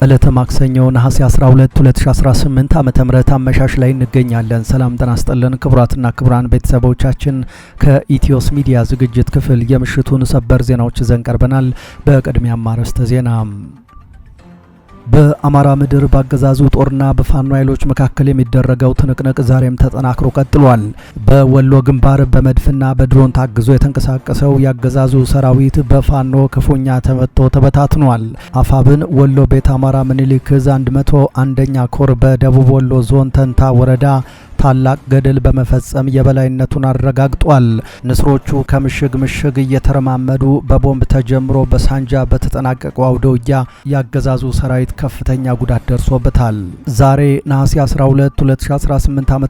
ዕለተ ማክሰኞ ነሐሴ 12 2018 ዓመተ ምህረት አመሻሽ ላይ እንገኛለን። ሰላም ጤና ይስጥልን ክቡራትና ክቡራን ቤተሰቦቻችን ከኢትዮስ ሚዲያ ዝግጅት ክፍል የምሽቱን ሰበር ዜናዎች ይዘን ቀርበናል። በቅድሚያም አርዕስተ ዜና። በአማራ ምድር ባገዛዙ ጦርና በፋኖ ኃይሎች መካከል የሚደረገው ትንቅንቅ ዛሬም ተጠናክሮ ቀጥሏል። በወሎ ግንባር በመድፍና በድሮን ታግዞ የተንቀሳቀሰው ያገዛዙ ሰራዊት በፋኖ ክፉኛ ተመቶ ተበታትኗል። አፋብን ወሎ ቤት አማራ ምኒልክ ዕዝ 101ኛ ኮር በደቡብ ወሎ ዞን ተንታ ወረዳ ታላቅ ገድል በመፈጸም የበላይነቱን አረጋግጧል። ንስሮቹ ከምሽግ ምሽግ እየተረማመዱ በቦምብ ተጀምሮ በሳንጃ በተጠናቀቀው አውደ ውጊያ ያገዛዙ ሰራዊት ከፍተኛ ጉዳት ደርሶበታል። ዛሬ ነሐሴ 12 2018 ዓ.ም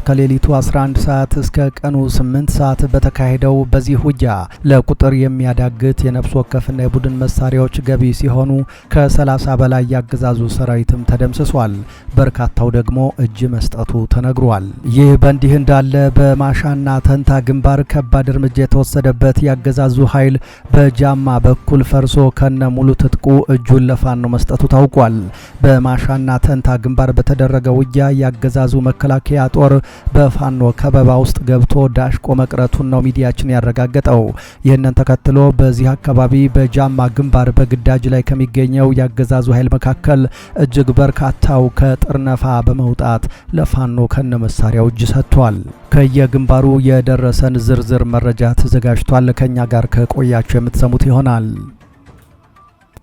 ከሌሊቱ 11 ሰዓት እስከ ቀኑ 8 ሰዓት በተካሄደው በዚህ ውጊያ ለቁጥር የሚያዳግት የነፍስ ወከፍና የቡድን መሳሪያዎች ገቢ ሲሆኑ ከ30 በላይ ያገዛዙ ሰራዊትም ተደምስሷል። በርካታው ደግሞ እጅ መስጠቱ ተነግሯል። ይህ በእንዲህ እንዳለ በማሻና ተንታ ግንባር ከባድ እርምጃ የተወሰደበት ያገዛዙ ኃይል በጃማ በኩል ፈርሶ ከነ ሙሉ ትጥቁ እጁን ለፋኖ መስጠቱ ታውቋል። በማሻና ተንታ ግንባር በተደረገ ውጊያ ያገዛዙ መከላከያ ጦር በፋኖ ከበባ ውስጥ ገብቶ ዳሽቆ መቅረቱን ነው ሚዲያችን ያረጋገጠው። ይህንን ተከትሎ በዚህ አካባቢ በጃማ ግንባር በግዳጅ ላይ ከሚገኘው ያገዛዙ ኃይል መካከል እጅግ በርካታው ከጥርነፋ በመውጣት ለፋኖ ከነ መሳሪያው እጅ ሰጥቷል። ከየግንባሩ የደረሰን ዝርዝር መረጃ ተዘጋጅቷል። ከኛ ጋር ከቆያችሁ የምትሰሙት ይሆናል።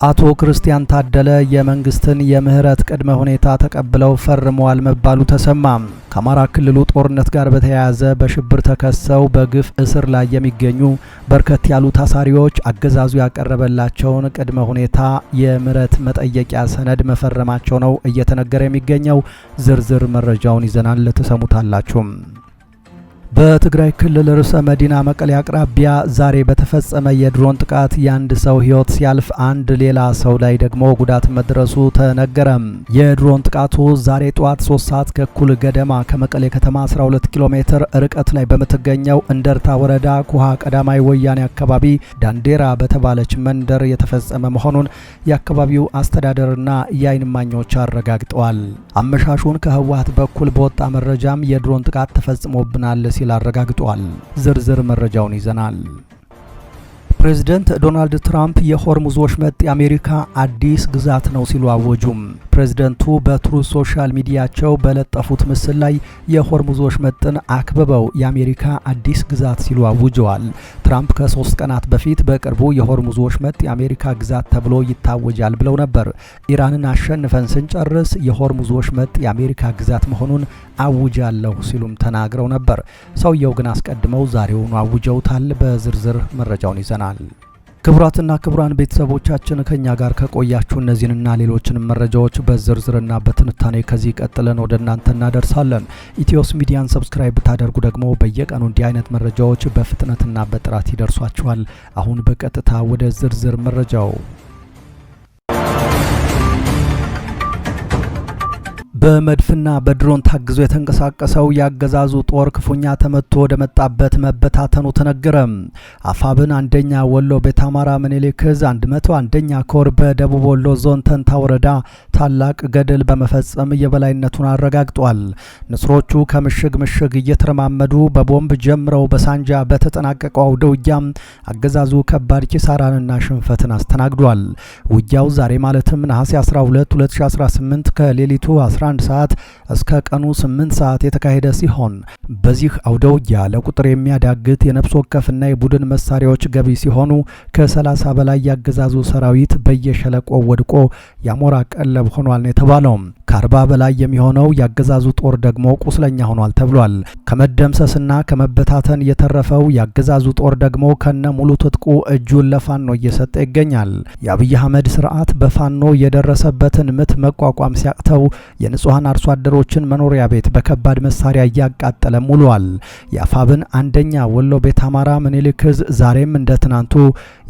አቶ ክርስቲያን ታደለ የመንግስትን የምህረት ቅድመ ሁኔታ ተቀብለው ፈርመዋል መባሉ ተሰማ። ከአማራ ክልሉ ጦርነት ጋር በተያያዘ በሽብር ተከሰው በግፍ እስር ላይ የሚገኙ በርከት ያሉ ታሳሪዎች አገዛዙ ያቀረበላቸውን ቅድመ ሁኔታ የምህረት መጠየቂያ ሰነድ መፈረማቸው ነው እየተነገረ የሚገኘው። ዝርዝር መረጃውን ይዘናል፣ ተሰሙታላችሁ። በትግራይ ክልል ርዕሰ መዲና መቀሌ አቅራቢያ ዛሬ በተፈጸመ የድሮን ጥቃት የአንድ ሰው ሕይወት ሲያልፍ አንድ ሌላ ሰው ላይ ደግሞ ጉዳት መድረሱ ተነገረ። የድሮን ጥቃቱ ዛሬ ጠዋት 3 ሰዓት ከኩል ገደማ ከመቀሌ ከተማ 12 ኪሎ ሜትር ርቀት ላይ በምትገኘው እንደርታ ወረዳ ኩሃ ቀዳማይ ወያኔ አካባቢ ዳንዴራ በተባለች መንደር የተፈጸመ መሆኑን የአካባቢው አስተዳደርና የዓይን እማኞች አረጋግጠዋል። አመሻሹን ከህወሓት በኩል በወጣ መረጃም የድሮን ጥቃት ተፈጽሞብናል ሲል አረጋግጧል። ዝርዝር መረጃውን ይዘናል። ፕሬዝዳንት ዶናልድ ትራምፕ የሆርሙዝ ወሽመጥ የአሜሪካ አዲስ ግዛት ነው ሲሉ አወጁም። ፕሬዝዳንቱ በትሩዝ ሶሻል ሚዲያቸው በለጠፉት ምስል ላይ የሆርሙዝ ወሽመጥን አክብበው የአሜሪካ አዲስ ግዛት ሲሉ አውጀዋል። ትራምፕ ከ3 ቀናት በፊት በቅርቡ የሆርሙዝ ወሽመጥ የአሜሪካ ግዛት ተብሎ ይታወጃል ብለው ነበር። ኢራንን አሸንፈን ስንጨርስ የሆርሙዝ ወሽመጥ የአሜሪካ ግዛት መሆኑን አውጃለሁ ሲሉም ተናግረው ነበር። ሰውየው ግን አስቀድመው ዛሬውኑ አውጀውታል። በዝርዝር መረጃውን ይዘናል። ክቡራትና ክቡራን ቤተሰቦቻችን ከኛ ጋር ከቆያችሁ እነዚህንና ሌሎችንም መረጃዎች በዝርዝርና በትንታኔ ከዚህ ቀጥለን ወደ እናንተ እናደርሳለን። ኢትዮስ ሚዲያን ሰብስክራይብ ብታደርጉ ደግሞ በየቀኑ እንዲህ አይነት መረጃዎች በፍጥነትና በጥራት ይደርሷችኋል። አሁን በቀጥታ ወደ ዝርዝር መረጃው። በመድፍና በድሮን ታግዞ የተንቀሳቀሰው ያገዛዙ ጦር ክፉኛ ተመቶ ወደ መጣበት መበታተኑ ተነገረ። አፋብን 1ኛ ወሎ ቤት አማራ ምኒልክ ዕዝ 101ኛ ኮር በደቡብ ወሎ ዞን ተንታ ወረዳ ታላቅ ገድል በመፈጸም የበላይነቱን አረጋግጧል። ንስሮቹ ከምሽግ ምሽግ እየተረማመዱ በቦምብ ጀምረው በሳንጃ በተጠናቀቀው አውደ ውጊያ አገዛዙ ከባድ ኪሳራንና ሽንፈትን አስተናግዷል። ውጊያው ዛሬ ማለትም ነሐሴ 12 2018 ከሌሊቱ 11 ሰዓት እስከ ቀኑ 8 ሰዓት የተካሄደ ሲሆን በዚህ አውደ ውጊያ ለቁጥር የሚያዳግት የነፍስ ወከፍና የቡድን መሳሪያዎች ገቢ ሲሆኑ ከ30 በላይ ያገዛዙ ሰራዊት በየሸለቆው ወድቆ ያሞራ ቀለብ ሆኗል ነው የተባለው። ከ40 በላይ የሚሆነው ያገዛዙ ጦር ደግሞ ቁስለኛ ሆኗል ተብሏል። ከመደምሰስና ከመበታተን የተረፈው ያገዛዙ ጦር ደግሞ ከነ ሙሉ ትጥቁ እጁን ለፋኖ እየሰጠ ይገኛል። የአብይ አህመድ ስርዓት በፋኖ የደረሰበትን ምት መቋቋም ሲያቅተው የንጹሃን አርሶ አደሮችን መኖሪያ ቤት በከባድ መሳሪያ እያቃጠለ ውሏል። የአፋብን አንደኛ ወሎ ቤት አማራ ምኒልክ ዕዝ ዛሬም እንደ ትናንቱ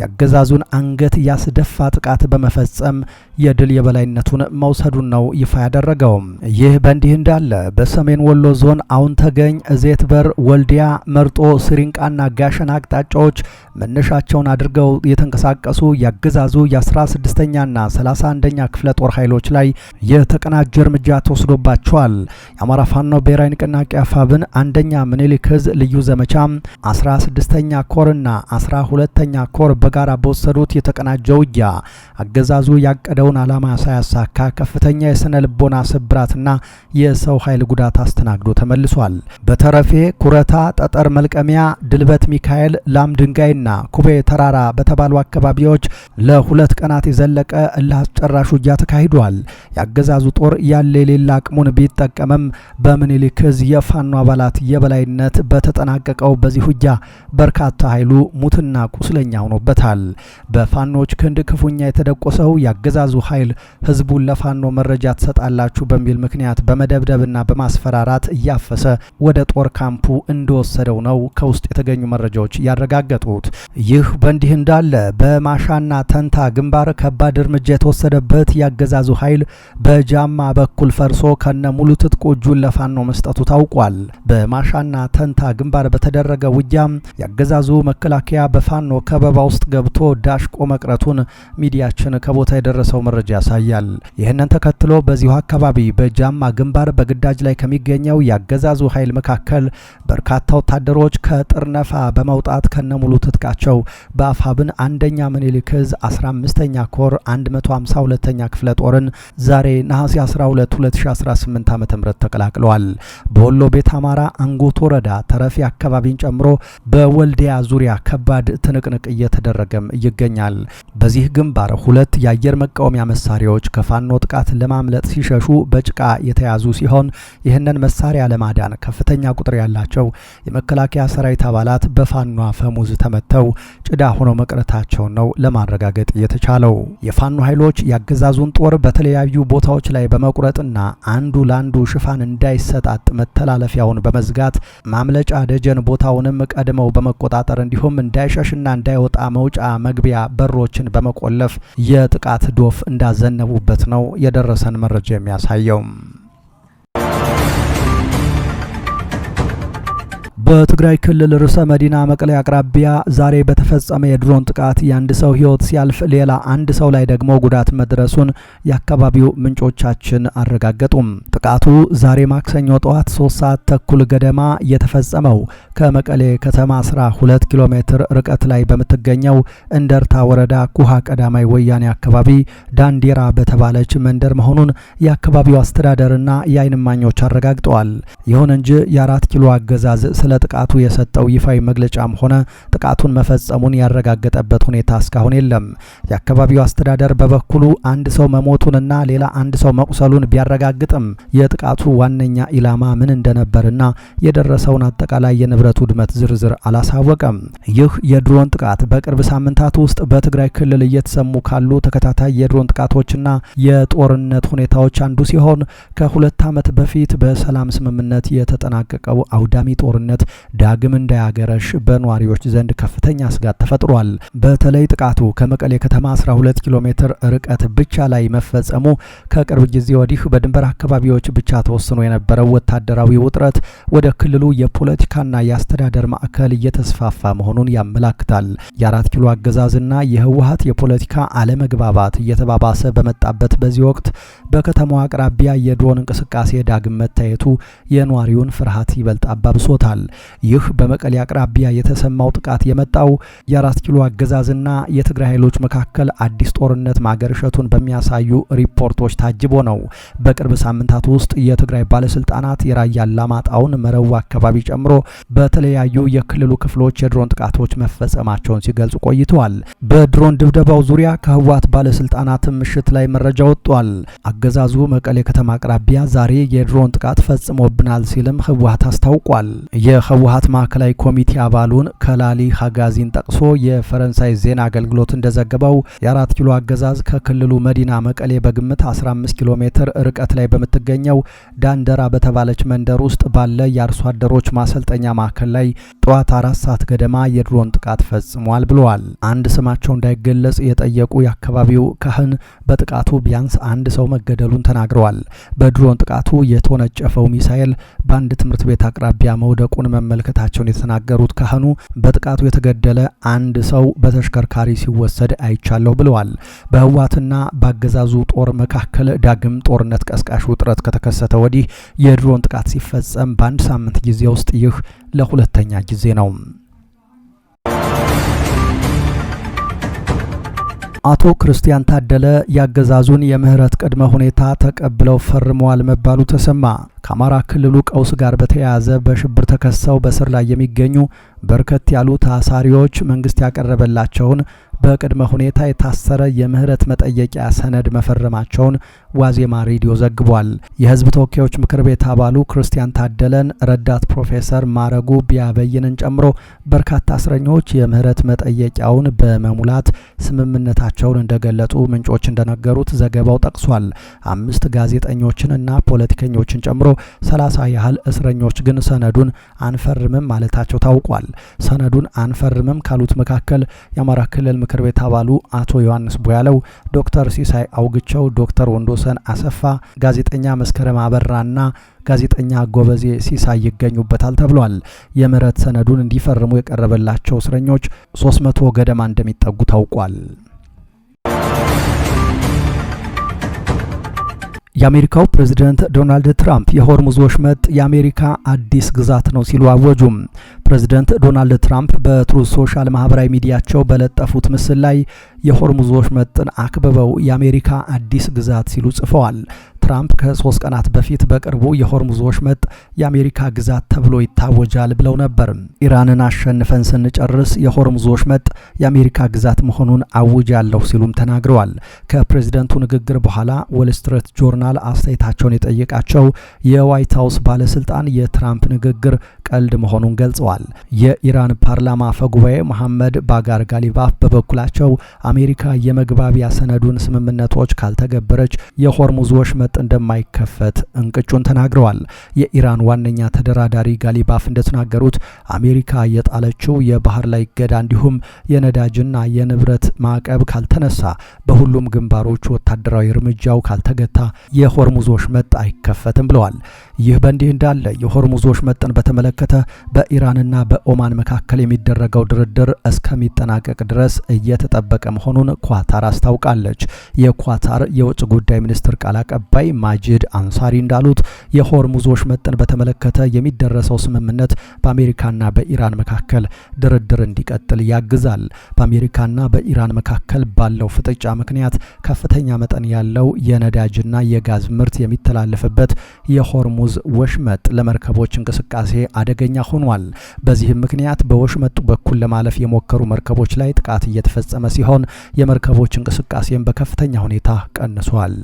ያገዛዙን አንገት ያስደፋ ጥቃት በመፈጸም የድል የበላይነቱን መውሰዱን ነው ይፋ ያደረገው። ይህ በእንዲህ እንዳለ በሰሜን ወሎ ዞን አሁን ተገኝ፣ እዜት በር፣ ወልዲያ፣ መርጦ፣ ስሪንቃና ጋሸና አቅጣጫዎች መነሻቸውን አድርገው የተንቀሳቀሱ ያገዛዙ የ16ኛና 31ኛ ክፍለ ጦር ኃይሎች ላይ የተቀናጀ እርምጃ ተወስዶባቸዋል። የአማራ ፋኖ ብሔራዊ ንቅናቄ አፋብን አንደኛ ምኒልክ ዕዝ ልዩ ዘመቻ 16ኛ ኮርና 12ኛ ኮር በጋራ በወሰዱት የተቀናጀ ውጊያ አገዛዙ ያቀደውን ዓላማ ሳያሳካ ከፍተኛ የስነ ልቦና ስብራትና የሰው ኃይል ጉዳት አስተናግዶ ተመልሷል። በተረፌ ኩረታ፣ ጠጠር መልቀሚያ፣ ድልበት ሚካኤል፣ ላም ድንጋይና ኩቤ ተራራ በተባሉ አካባቢዎች ለሁለት ቀናት የዘለቀ እልህ አስጨራሽ ውጊያ ተካሂዷል። ያገዛዙ ጦር ያለ የሌላ አቅሙን ቢጠቀምም በምኒልክ ዕዝ የፋኖ አባላት የበላይነት በተጠናቀቀው በዚህ ውጊያ በርካታ ኃይሉ ሙትና ቁስለኛ ሆኖበታል። በፋኖች ክንድ ክፉኛ የተደቆሰው ያገዛዙ ኃይል ህዝቡን ለፋኖ መረጃ ትሰጣላችሁ በሚል ምክንያት በመደብደብና በማስፈራራት እያፈሰ ወደ ጦር ካምፑ እንደወሰደው ነው ከውስጥ የተገኙ መረጃዎች ያረጋገጡት። ይህ በእንዲህ እንዳለ በማሻና ተንታ ግንባር ከባድ እርምጃ የተወሰደበት ያገዛዙ ኃይል በጃማ በኩል ፈርሶ ከነ ሙሉ ትጥቁ እጁን ለፋኖ መስጠቱ ታውቋል። በማሻና ተንታ ግንባር በተደረገ ውጊያም ያገዛዙ መከላከያ በፋኖ ከበባ ውስጥ ገብቶ ዳሽቆ መቅረቱን ሚዲያችን ከቦታ የደረሰው መረጃ ያሳያል። ይህንን ተከትሎ በዚሁ አካባቢ በጃማ ግንባር በግዳጅ ላይ ከሚገኘው ያገዛዙ ኃይል መካከል በርካታ ወታደሮች ከጥርነፋ በመውጣት ከነሙሉ ትጥቃቸው በአፋብን አንደኛ ምኒልክ ዕዝ 15ኛ ኮር 152ኛ ክፍለ ጦርን ዛሬ ነሐሴ 12 2018 ዓ.ም ተቀላቅለዋል። በወሎ ቤት አማራ አንጎት ወረዳ ተረፊ አካባቢን ጨምሮ በወልዲያ ዙሪያ ከባድ ትንቅንቅ እየተደረገም ይገኛል። በዚህ ግንባር ሁለት የአየር መቃወሚያ መሳሪያዎች ከፋኖ ጥቃት ለማምለጥ ሲሸሹ በጭቃ የተያዙ ሲሆን ይህንን መሳሪያ ለማዳን ከፍተኛ ቁጥር ያላቸው የመከላከያ ሰራዊት አባላት በፋኖ አፈሙዝ ተመተው ጭዳ ሆነው መቅረታቸውን ነው ለማረጋገጥ የተቻለው። የፋኖ ኃይሎች ያገዛዙን ጦር በተለያዩ ቦታዎች ላይ በመቁረጥና አንዱ ላንዱ ሽፋን እንዳይሰጣጥ መተላለፊያውን በመዝጋት ማምለጫ ደጀን ቦታውንም ቀድመው በመቆጣጠር እንዲሁም እንዳይሸሽና እንዳይወጣ መውጫ መግቢያ በሮችን በመቆለፍ የጥቃት ዶፍ እንዳዘነቡበት ነው የደረሰን መረጃ የሚያሳየው። በትግራይ ክልል ርዕሰ መዲና መቀሌ አቅራቢያ ዛሬ በተፈጸመ የድሮን ጥቃት የአንድ ሰው ሕይወት ሲያልፍ ሌላ አንድ ሰው ላይ ደግሞ ጉዳት መድረሱን የአካባቢው ምንጮቻችን አረጋገጡም። ጥቃቱ ዛሬ ማክሰኞ ጠዋት 3 ሰዓት ተኩል ገደማ የተፈጸመው ከመቀሌ ከተማ 12 ኪሎ ሜትር ርቀት ላይ በምትገኘው እንደርታ ወረዳ ኩሃ ቀዳማይ ወያኔ አካባቢ ዳንዴራ በተባለች መንደር መሆኑን የአካባቢው አስተዳደርና የዓይን እማኞች አረጋግጠዋል። ይሁን እንጂ የ4 ኪሎ አገዛዝ ስለ ጥቃቱ የሰጠው ይፋዊ መግለጫም ሆነ ጥቃቱን መፈጸሙን ያረጋገጠበት ሁኔታ እስካሁን የለም። የአካባቢው አስተዳደር በበኩሉ አንድ ሰው መሞቱንና ሌላ አንድ ሰው መቁሰሉን ቢያረጋግጥም የጥቃቱ ዋነኛ ኢላማ ምን እንደነበርና የደረሰውን አጠቃላይ የንብረት ውድመት ዝርዝር አላሳወቀም። ይህ የድሮን ጥቃት በቅርብ ሳምንታት ውስጥ በትግራይ ክልል እየተሰሙ ካሉ ተከታታይ የድሮን ጥቃቶችና የጦርነት ሁኔታዎች አንዱ ሲሆን ከ2 ዓመት በፊት በሰላም ስምምነት የተጠናቀቀው አውዳሚ ጦርነት ዳግም እንዳያገረሽ በነዋሪዎች ዘንድ ከፍተኛ ስጋት ተፈጥሯል። በተለይ ጥቃቱ ከመቀሌ ከተማ 12 ኪሎ ሜትር ርቀት ብቻ ላይ መፈጸሙ ከቅርብ ጊዜ ወዲህ በድንበር አካባቢዎች ብቻ ተወስኖ የነበረው ወታደራዊ ውጥረት ወደ ክልሉ የፖለቲካና የአስተዳደር ማዕከል እየተስፋፋ መሆኑን ያመላክታል። የ4 ኪሎ አገዛዝና የህወሓት የፖለቲካ አለመግባባት እየተባባሰ በመጣበት በዚህ ወቅት በከተማው አቅራቢያ የድሮን እንቅስቃሴ ዳግም መታየቱ የነዋሪውን ፍርሃት ይበልጥ አባብሶታል። ይህ በመቀሌ አቅራቢያ የተሰማው ጥቃት የመጣው የ4 ኪሎ አገዛዝና የትግራይ ኃይሎች መካከል አዲስ ጦርነት ማገርሸቱን በሚያሳዩ ሪፖርቶች ታጅቦ ነው። በቅርብ ሳምንታት ውስጥ የትግራይ ባለስልጣናት የራያ አላማጣውን መረዋ አካባቢ ጨምሮ በተለያዩ የክልሉ ክፍሎች የድሮን ጥቃቶች መፈጸማቸውን ሲገልጹ ቆይተዋል። በድሮን ድብደባው ዙሪያ ከህወሓት ባለስልጣናት ምሽት ላይ መረጃ ወጥቷል። አገዛዙ መቀሌ ከተማ አቅራቢያ ዛሬ የድሮን ጥቃት ፈጽሞብናል ሲልም ህወሓት አስታውቋል። የህወሓት ማዕከላዊ ኮሚቴ አባሉን ከላሊ ሀጋዚን ጠቅሶ የፈረንሳይ ዜና አገልግሎት እንደዘገበው የ4 ኪሎ አገዛዝ ከክልሉ መዲና መቀሌ በግምት 15 ኪሎ ሜትር ርቀት ላይ በምትገኘው ዳንደራ በተባለች መንደር ውስጥ ባለ የአርሶ አደሮች ማሰልጠኛ ማዕከል ላይ ጠዋት 4 ሰዓት ገደማ የድሮን ጥቃት ፈጽሟል ብለዋል። አንድ ስማቸው እንዳይገለጽ የጠየቁ የአካባቢው ካህን በጥቃቱ ቢያንስ አንድ ሰው መገደሉን ተናግረዋል። በድሮን ጥቃቱ የተወነጨፈው ሚሳኤል በአንድ ትምህርት ቤት አቅራቢያ መውደቁን መመልከታቸውን የተናገሩት ካህኑ በጥቃቱ የተገደለ አንድ ሰው በተሽከርካሪ ሲወሰድ አይቻለሁ ብለዋል። በህወሓትና በአገዛዙ ጦር መካከል ዳግም ጦርነት ቀስቃሽ ውጥረት ከተከሰተ ወዲህ የድሮን ጥቃት ሲፈጸም በአንድ ሳምንት ጊዜ ውስጥ ይህ ለሁለተኛ ጊዜ ነው። አቶ ክርስቲያን ታደለ ያገዛዙን የምህረት ቅድመ ሁኔታ ተቀብለው ፈርመዋል መባሉ ተሰማ። ከአማራ ክልሉ ቀውስ ጋር በተያያዘ በሽብር ተከሰው በስር ላይ የሚገኙ በርከት ያሉ ታሳሪዎች መንግስት ያቀረበላቸውን በቅድመ ሁኔታ የታሰረ የምህረት መጠየቂያ ሰነድ መፈረማቸውን ዋዜማ ሬዲዮ ዘግቧል። የህዝብ ተወካዮች ምክር ቤት አባሉ ክርስቲያን ታደለን፣ ረዳት ፕሮፌሰር ማረጉ ቢያበይንን ጨምሮ በርካታ እስረኞች የምህረት መጠየቂያውን በመሙላት ስምምነታቸውን እንደገለጹ ምንጮች እንደነገሩት ዘገባው ጠቅሷል። 5 ጋዜጠኞችንና ፖለቲከኞችን ጨምሮ 30 ያህል እስረኞች ግን ሰነዱን አንፈርምም ማለታቸው ታውቋል። ሰነዱን አንፈርምም ካሉት መካከል የአማራ ክልል ምክር ቤት አባሉ አቶ ዮሐንስ ቦያለው፣ ዶክተር ሲሳይ አውግቸው፣ ዶክተር ወንዶሰን አሰፋ፣ ጋዜጠኛ መስከረም አበራና ጋዜጠኛ ጎበዜ ሲሳይ ይገኙበታል ተብሏል። የምህረት ሰነዱን እንዲፈርሙ የቀረበላቸው እስረኞች 300 ገደማ እንደሚጠጉ ታውቋል። የአሜሪካው ፕሬዝዳንት ዶናልድ ትራምፕ የሆርሙዝ ወሽመጥ የአሜሪካ አዲስ ግዛት ነው ሲሉ አወጁም። ፕሬዝዳንት ዶናልድ ትራምፕ በትሩዝ ሶሻል ማህበራዊ ሚዲያቸው በለጠፉት ምስል ላይ የሆርሙዝ ወሽመጥን አክብበው የአሜሪካ አዲስ ግዛት ሲሉ ጽፈዋል። ትራምፕ ከ3 ቀናት በፊት በቅርቡ የሆርሙዝ ወሽመጥ የአሜሪካ ግዛት ተብሎ ይታወጃል ብለው ነበር። ኢራንን አሸንፈን ስንጨርስ የሆርሙዝ ወሽመጥ የአሜሪካ ግዛት መሆኑን አውጃለሁ ሲሉም ተናግረዋል። ከፕሬዝዳንቱ ንግግር በኋላ ዎል ስትሪት ጆርናል አስተያየታቸውን የጠየቃቸው የዋይት ሀውስ ባለስልጣን የትራምፕ ንግግር ቀልድ መሆኑን ገልጸዋል። የኢራን ፓርላማ አፈጉባኤ መሐመድ ባጋር ጋሊባፍ በበኩላቸው አሜሪካ የመግባቢያ ሰነዱን ስምምነቶች ካልተገበረች የሆርሙዝ ወሽመጥ እንደማይከፈት እንቅጩን ተናግረዋል። የኢራን ዋነኛ ተደራዳሪ ጋሊባፍ እንደተናገሩት አሜሪካ የጣለችው የባህር ላይ እገዳ እንዲሁም የነዳጅና የንብረት ማዕቀብ ካልተነሳ፣ በሁሉም ግንባሮች ወታደራዊ እርምጃው ካልተገታ የሆርሙዝ ወሽመጥ አይከፈትም ብለዋል። ይህ በእንዲህ እንዳለ የሆርሙዝ ወሽመጥን በተመለከተ በኢራንና በኦማን መካከል የሚደረገው ድርድር እስከሚጠናቀቅ ድረስ እየተጠበቀ መሆኑን ኳታር አስታውቃለች። የኳታር የውጭ ጉዳይ ሚኒስትር ቃል አቀባይ ማጂድ አንሳሪ እንዳሉት የሆርሙዝ ወሽመጥን በተመለከተ የሚደረሰው ስምምነት በአሜሪካና በኢራን መካከል ድርድር እንዲቀጥል ያግዛል። በአሜሪካና በኢራን መካከል ባለው ፍጥጫ ምክንያት ከፍተኛ መጠን ያለው የነዳጅና የጋዝ ምርት የሚተላለፍበት የሆርሙዝ ወሽመጥ ለመርከቦች እንቅስቃሴ አደገኛ ሆኗል። በዚህም ምክንያት በወሽመጡ በኩል ለማለፍ የሞከሩ መርከቦች ላይ ጥቃት እየተፈጸመ ሲሆን የመርከቦች እንቅስቃሴን በከፍተኛ ሁኔታ ቀንሷል።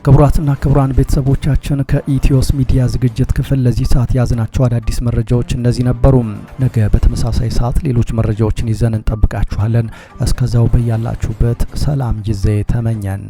ክቡራትና ክቡራን ቤተሰቦቻችን ከኢትዮስ ሚዲያ ዝግጅት ክፍል ለዚህ ሰዓት ያዝናቸው አዳዲስ መረጃዎች እነዚህ ነበሩ። ነገ በተመሳሳይ ሰዓት ሌሎች መረጃዎችን ይዘን እንጠብቃችኋለን። እስከዛው በያላችሁበት ሰላም ጊዜ ተመኘን።